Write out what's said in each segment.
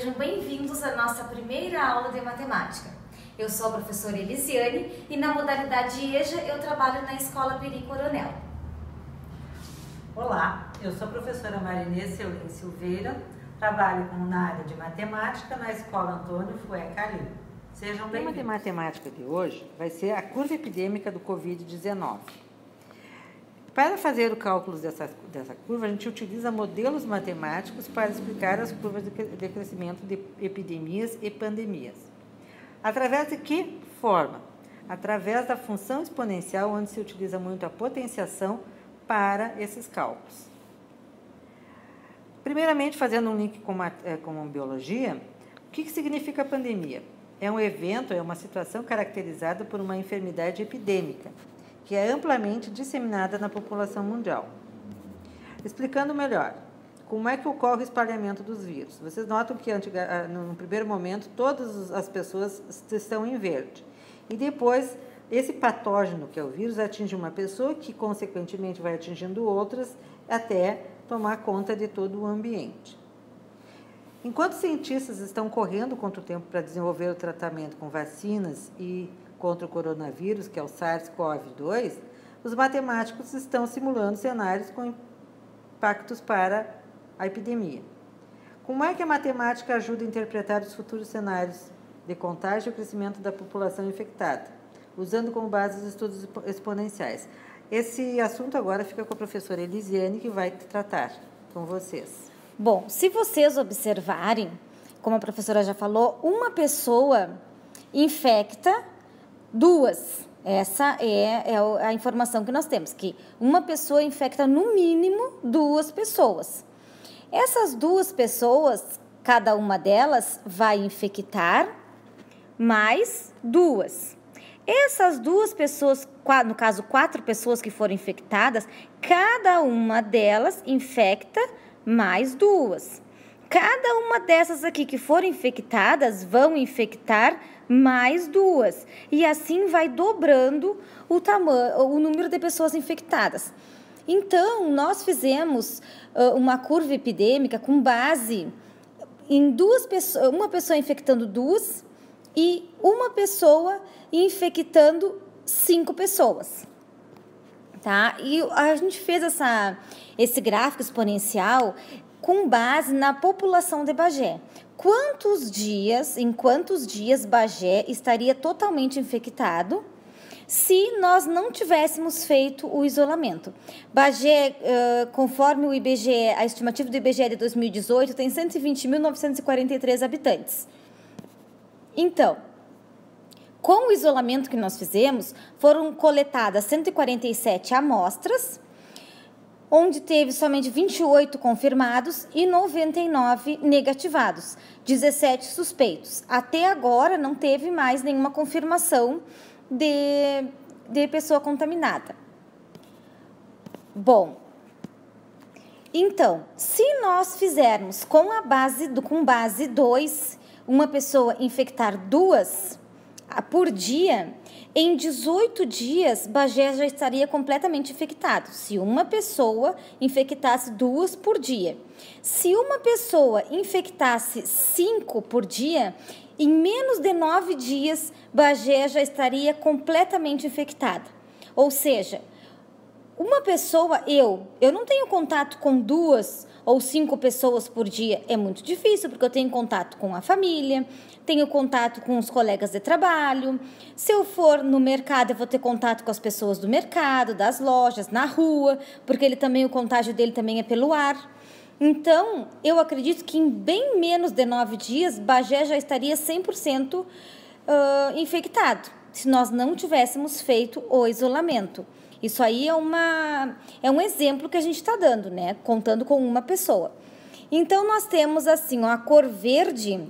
Sejam bem-vindos à nossa primeira aula de matemática. Eu sou a professora Elisiane e na modalidade EJA eu trabalho na Escola Peri Coronel. Olá, eu sou a professora Marinês Seulin Silveira, trabalho na área de matemática na Escola Antônio Fueca Lima. Sejam bem-vindos. O tema de matemática de hoje vai ser a curva epidêmica do Covid-19. Para fazer o cálculo dessa curva, a gente utiliza modelos matemáticos para explicar as curvas de crescimento de epidemias e pandemias. Através de que forma? Através da função exponencial, onde se utiliza muito a potenciação para esses cálculos. Primeiramente, fazendo um link com a biologia, o que significa pandemia? É um evento, é uma situação caracterizada por uma enfermidade epidêmica, que é amplamente disseminada na população mundial. Explicando melhor, como é que ocorre o espalhamento dos vírus? Vocês notam que no primeiro momento todas as pessoas estão em verde. E depois, esse patógeno, que é o vírus, atinge uma pessoa que, consequentemente, vai atingindo outras até tomar conta de todo o ambiente. Enquanto cientistas estão correndo contra o tempo para desenvolver o tratamento com vacinas e contra o coronavírus, que é o SARS-CoV-2, os matemáticos estão simulando cenários com impactos para a epidemia. Como é que a matemática ajuda a interpretar os futuros cenários de contágio e crescimento da população infectada, usando como base os estudos exponenciais? Esse assunto agora fica com a professora Elisiane, que vai tratar com vocês. Bom, se vocês observarem, como a professora já falou, uma pessoa infecta duas. Essa é a informação que nós temos, que uma pessoa infecta no mínimo duas pessoas. Essas duas pessoas, cada uma delas vai infectar mais duas. Essas duas pessoas, no caso 4 pessoas que foram infectadas, cada uma delas infecta mais duas. Cada uma dessas aqui que foram infectadas vão infectar mais duas. E assim vai dobrando o número de pessoas infectadas. Então, nós fizemos uma curva epidêmica com base em uma pessoa infectando duas e uma pessoa infectando 5 pessoas. Tá? E a gente fez esse gráfico exponencial com base na população de Bagé. Em quantos dias Bagé estaria totalmente infectado se nós não tivéssemos feito o isolamento? Bagé, conforme o IBGE, a estimativa do IBGE de 2018, tem 120.943 habitantes. Então, com o isolamento que nós fizemos, foram coletadas 147 amostras, onde teve somente 28 confirmados e 99 negativados, 17 suspeitos. Até agora não teve mais nenhuma confirmação de pessoa contaminada. Bom, então, se nós fizermos com base 2, uma pessoa infectar 2 por dia, em 18 dias, Bagé já estaria completamente infectado, se uma pessoa infectasse 2 por dia. Se uma pessoa infectasse 5 por dia, em menos de 9 dias, Bagé já estaria completamente infectada. Ou seja, uma pessoa, eu não tenho contato com 2 ou 5 pessoas por dia, é muito difícil, porque eu tenho contato com a família, tenho contato com os colegas de trabalho. Se eu for no mercado, eu vou ter contato com as pessoas do mercado, das lojas, na rua, porque o contágio dele também é pelo ar. Então, eu acredito que em bem menos de 9 dias, Bagé já estaria 100% infectado, se nós não tivéssemos feito o isolamento. Isso aí é um exemplo que a gente está dando, né? Contando com uma pessoa. Então, nós temos assim, a cor verde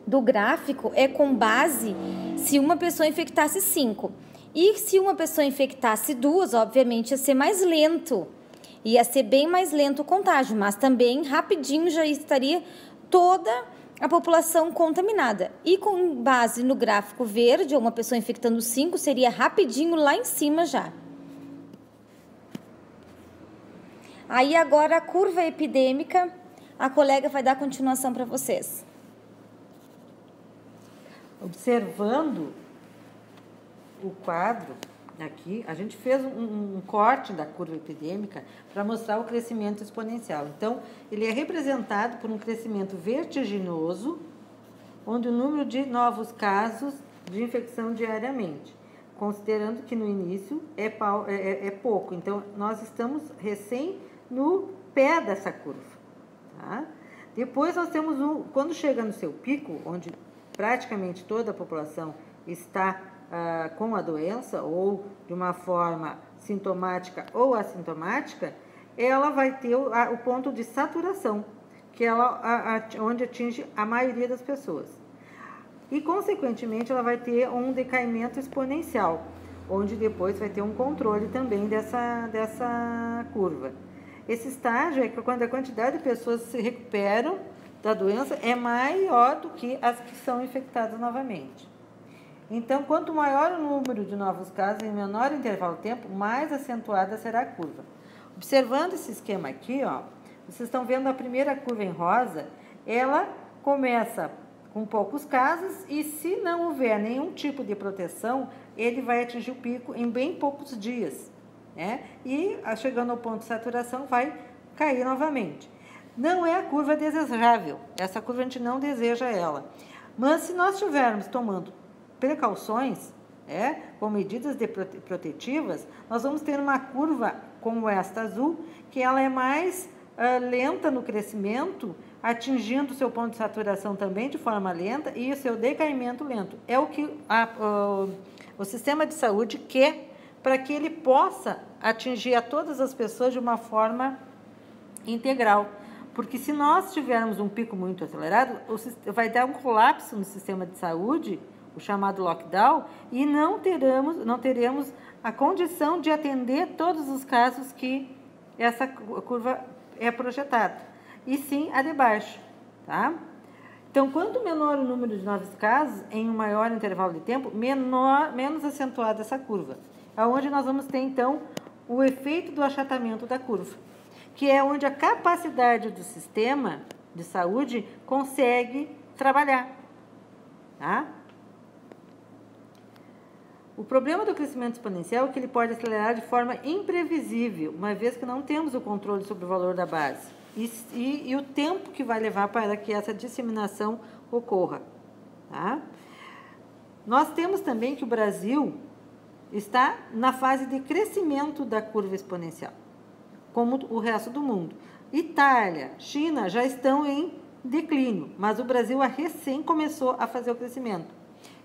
do gráfico é com base se uma pessoa infectasse 5. E se uma pessoa infectasse 2, obviamente ia ser mais lento. Ia ser bem mais lento o contágio, mas também rapidinho já estaria toda a população contaminada. E com base no gráfico verde, uma pessoa infectando 5 seria rapidinho lá em cima já. Aí agora a curva epidêmica, a colega vai dar continuação para vocês. Observando o quadro aqui, a gente fez um corte da curva epidêmica para mostrar o crescimento exponencial. Então, ele é representado por um crescimento vertiginoso, onde o número de novos casos de infecção diariamente, considerando que no início é pouco. Então, nós estamos recém no pé dessa curva. Tá? Depois nós temos quando chega no seu pico, onde praticamente toda a população está com a doença, ou de uma forma sintomática ou assintomática, ela vai ter o ponto de saturação, que onde atinge a maioria das pessoas. E, consequentemente, ela vai ter um decaimento exponencial, onde depois vai ter um controle também dessa curva. Esse estágio é quando a quantidade de pessoas se recuperam da doença é maior do que as que são infectadas novamente. Então, quanto maior o número de novos casos em menor intervalo de tempo, mais acentuada será a curva. Observando esse esquema aqui, ó, vocês estão vendo a primeira curva em rosa, ela começa com poucos casos e, se não houver nenhum tipo de proteção, ele vai atingir o pico em bem poucos dias, né? E, chegando ao ponto de saturação, vai cair novamente. Não é a curva desejável, essa curva a gente não deseja ela. Mas, se nós estivermos tomando precauções, com medidas protetivas, nós vamos ter uma curva como esta azul, que ela é mais lenta no crescimento, atingindo o seu ponto de saturação também de forma lenta e o seu decaimento lento. É o que o sistema de saúde quer para que ele possa atingir a todas as pessoas de uma forma integral. Porque se nós tivermos um pico muito acelerado, vai dar um colapso no sistema de saúde, o chamado lockdown, e não teremos a condição de atender todos os casos que essa curva é projetada, e sim a de baixo, tá? Então, quanto menor o número de novos casos, em um maior intervalo de tempo, menos acentuada essa curva, aonde nós vamos ter, então, o efeito do achatamento da curva, que é onde a capacidade do sistema de saúde consegue trabalhar, tá? O problema do crescimento exponencial é que ele pode acelerar de forma imprevisível, uma vez que não temos o controle sobre o valor da base e o tempo que vai levar para que essa disseminação ocorra. Tá? Nós temos também que o Brasil está na fase de crescimento da curva exponencial, como o resto do mundo. Itália, China já estão em declínio, mas o Brasil recém começou a fazer o crescimento.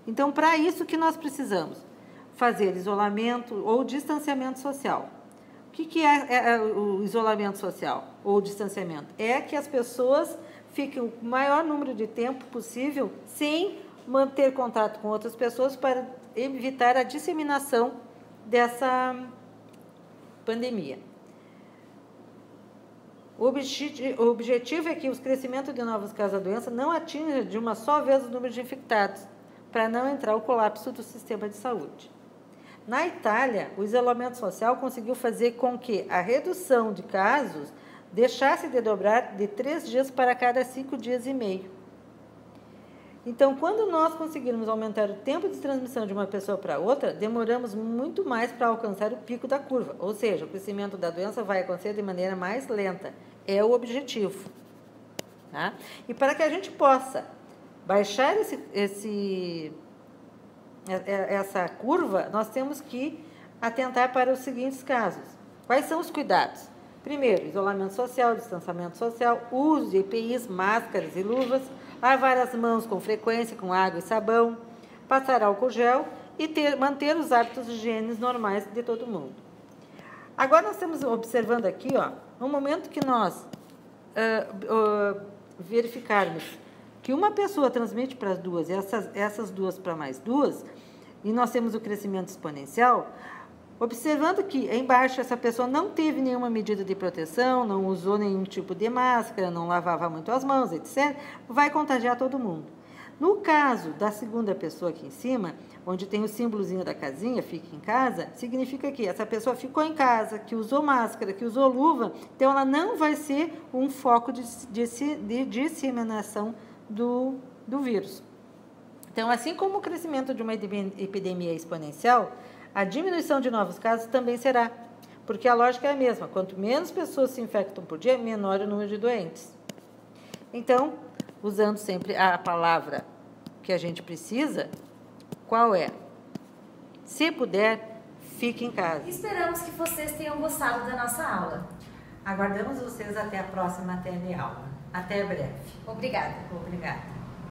Então, para isso que nós precisamos fazer isolamento ou distanciamento social. O que é o isolamento social ou distanciamento? É que as pessoas fiquem o maior número de tempo possível sem manter contato com outras pessoas para evitar a disseminação dessa pandemia. O objetivo é que o crescimento de novos casos da doença não atinja de uma só vez o número de infectados, para não entrar o colapso do sistema de saúde. Na Itália, o isolamento social conseguiu fazer com que a redução de casos deixasse de dobrar de 3 dias para cada 5 dias e meio. Então, quando nós conseguirmos aumentar o tempo de transmissão de uma pessoa para outra, demoramos muito mais para alcançar o pico da curva, ou seja, o crescimento da doença vai acontecer de maneira mais lenta. É o objetivo. Tá? E para que a gente possa baixar essa curva, nós temos que atentar para os seguintes casos. Quais são os cuidados? Primeiro, isolamento social, distanciamento social, uso de EPIs, máscaras e luvas, lavar as mãos com frequência com água e sabão, passar álcool gel e manter os hábitos de higiene normais de todo mundo. Agora nós estamos observando aqui, no momento que nós verificarmos que uma pessoa transmite para as duas e essas duas para mais duas, e nós temos o crescimento exponencial, observando que embaixo essa pessoa não teve nenhuma medida de proteção, não usou nenhum tipo de máscara, não lavava muito as mãos, etc., vai contagiar todo mundo. No caso da segunda pessoa aqui em cima, onde tem o símbolozinho da casinha, fica em casa, significa que essa pessoa ficou em casa, que usou máscara, que usou luva, então ela não vai ser um foco de disseminação do vírus. Então, assim como o crescimento de uma epidemia é exponencial, a diminuição de novos casos também será, porque a lógica é a mesma. Quanto menos pessoas se infectam por dia, menor o número de doentes. Então, usando sempre a palavra que a gente precisa, qual é? Se puder, fique em casa. Esperamos que vocês tenham gostado da nossa aula. Aguardamos vocês até a próxima teleaula. Até breve. Obrigada. Obrigada.